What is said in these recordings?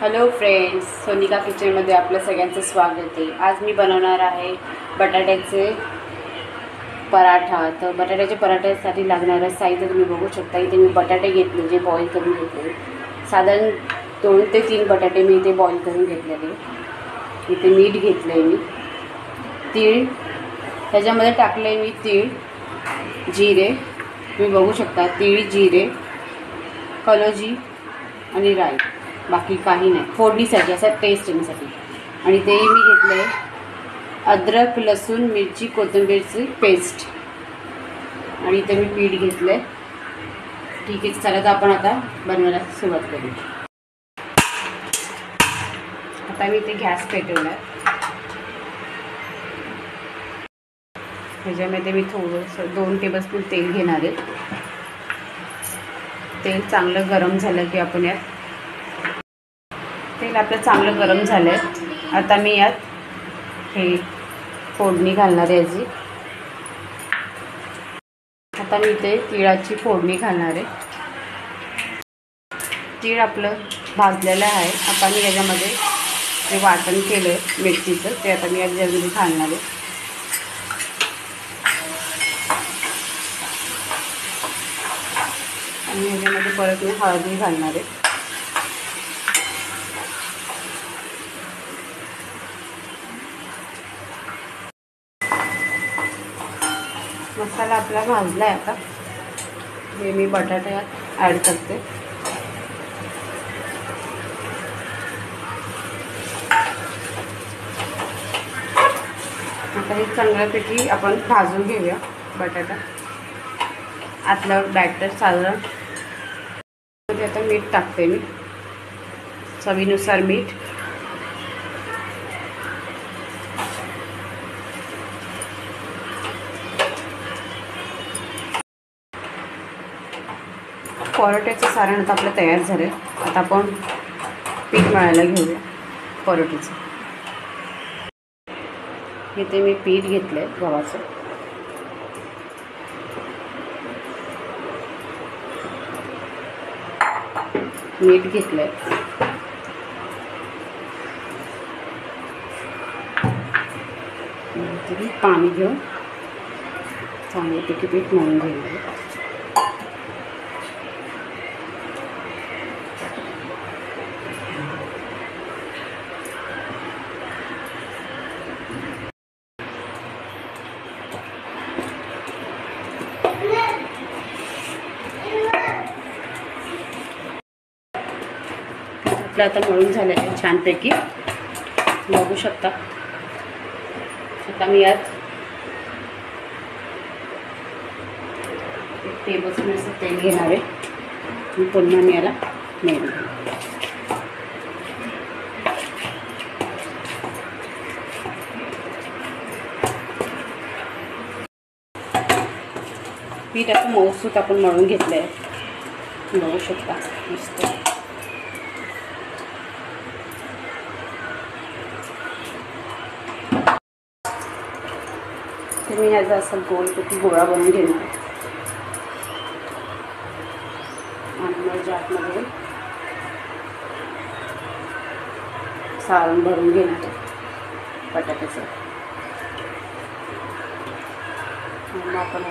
Hello friends, Sonika किचनमध्ये आपलं सगळ्यांचं स्वागत आहे। आज मी बनवणार आहे बटाट्याचे पराठा। तर बटाट्याच्या पराठ्यासाठी लागणारं साहित्य तुम्ही बघू शकता। इथे मी बटाटे घेतले, जे बॉईल करून घेतले। साधारण 2 ते 3 बटाटे मी इथे बॉईल करून घेतलेले। इथे मीठ घेतलं आहे मी, तीळ ह्याच्यामध्ये टाकले मी, तीळ, जिरे तुम्ही बघू शकता, तीळ, जिरे, कलोजी आणि राई, बाकी काही नाही, फोडणीसाठी असं टेस्ट येण्यासाठी। आणि ते मी घेतलं आहे अद्रक, लसूण, मिरची, कोथिंबीरची पेस्ट, आणि इथे मी पीठ घेतलं आहे। ठीक आहे, चला तर आपण आता बनवायला सुरुवात करू। आता मी इथे गॅस पेटवला आहे। ह्याच्यामध्ये मी थोडंसं 2 टेबलस्पून तेल घेणार आहे। तेल चांगलं गरम झालं की आपण यात, तेल आपलं चांगलं गरम झालं आहे, आता मी यात हे फोडणी घालणार आहे याची। आता मी इथे तिळाची फोडणी घालणार आहे। तीळ आपलं भाजलेलं आहे। आता मी याच्यामध्ये जे वाटण केलं आहे मिरचीचं, ते आता मी याच्यामध्ये घालणार आहे। आणि याच्यामध्ये परत मी हळदी घालणार आहे। मसाला आपला भाजला आहे। आता हे मी बटाटे यात ॲड करते। आता हे चांगल्यापैकी आपण भाजून घेऊया बटाटा, आतलं बॅटर साधारण। आता मीठ टाकते मी, चवीनुसार मीठ, परोठ्याचं सारण आता आपलं तयार झालं आहे। आता आपण पीठ मळायला घेऊया परोठ्याचं। इथे मी पीठ घेतलं आहे गव्हाचं, मीठ घेतलं आहे, पाणी घेऊन चांगल्यापैकी पीठ मळून घ्यायचं। आपलं आता मळून झालं आहे छानपैकी, बघू शकता। आता मी यात 1 टेबलस्पून असं तेल घेणार आहे। पुन्हा मी याला मळून घेणार। पीठ असं मऊसूत आपण मळून घेतलं आहे, बघू शकता मस्त। मी ह्याचा असं गोलपैकी गोळा बनवून घेणार आहे आणि मग जातमध्ये सारण भरून घेणार आहे बटाट्याचं। मग आपण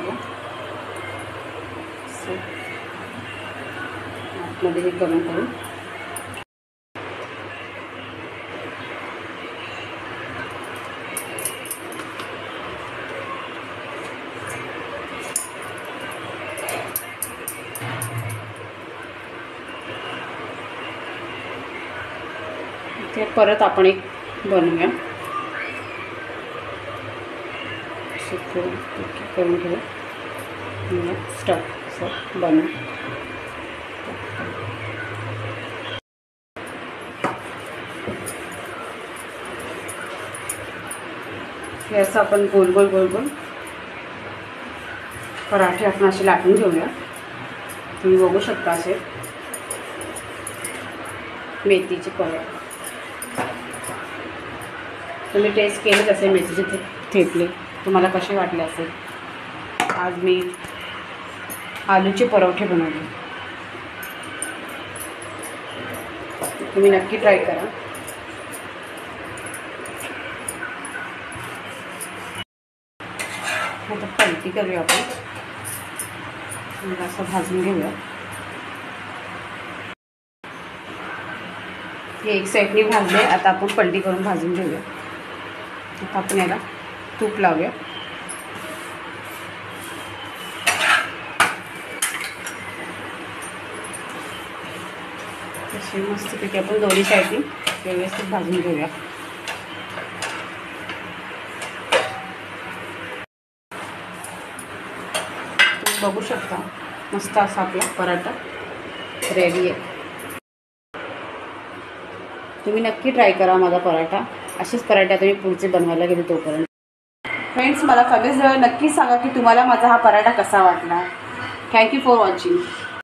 आतमध्ये हे गरम करून ते परत आपण एक बनवूया, करून घेऊ स्टफ असं बनवू। हे असं आपण गोल गोल गोल गोल पराठे आपण असे लाटून घेऊया। तुम्ही बघू शकता असे मेथीचे पराठे। तुम्ही टेस्ट केलेच असेल मेथीचे थेपले, तुम्हाला कसे वाटले असेल। आज मी आलूचे परोठे बनवले। तुम्ही नक्की ट्राय करा. आता पलटी करूया आपण. असं भाजून घेऊया. हे एक साईडने भाजले. आता आपण पलटी करून भाजून घेऊया. आता आपण याला तूप लावूया. असे मस्तपैकी आपण दोन्ही साईडनी व्यवस्थित भाजून घेऊया. तुम्ही बघू शकता मस्त असा आपला पराठा रेडी आहे. तुम्ही नक्की ट्राय करा माझा पराठा. असेच पराठा तुम्ही पुढचे बनवायला गेले तोपर्यंत. फ्रेंड्स, मला कमेंट्स नक्की सांगा की तुम्हाला माझा हा पराठा कसा वाटला. Thank you for watching.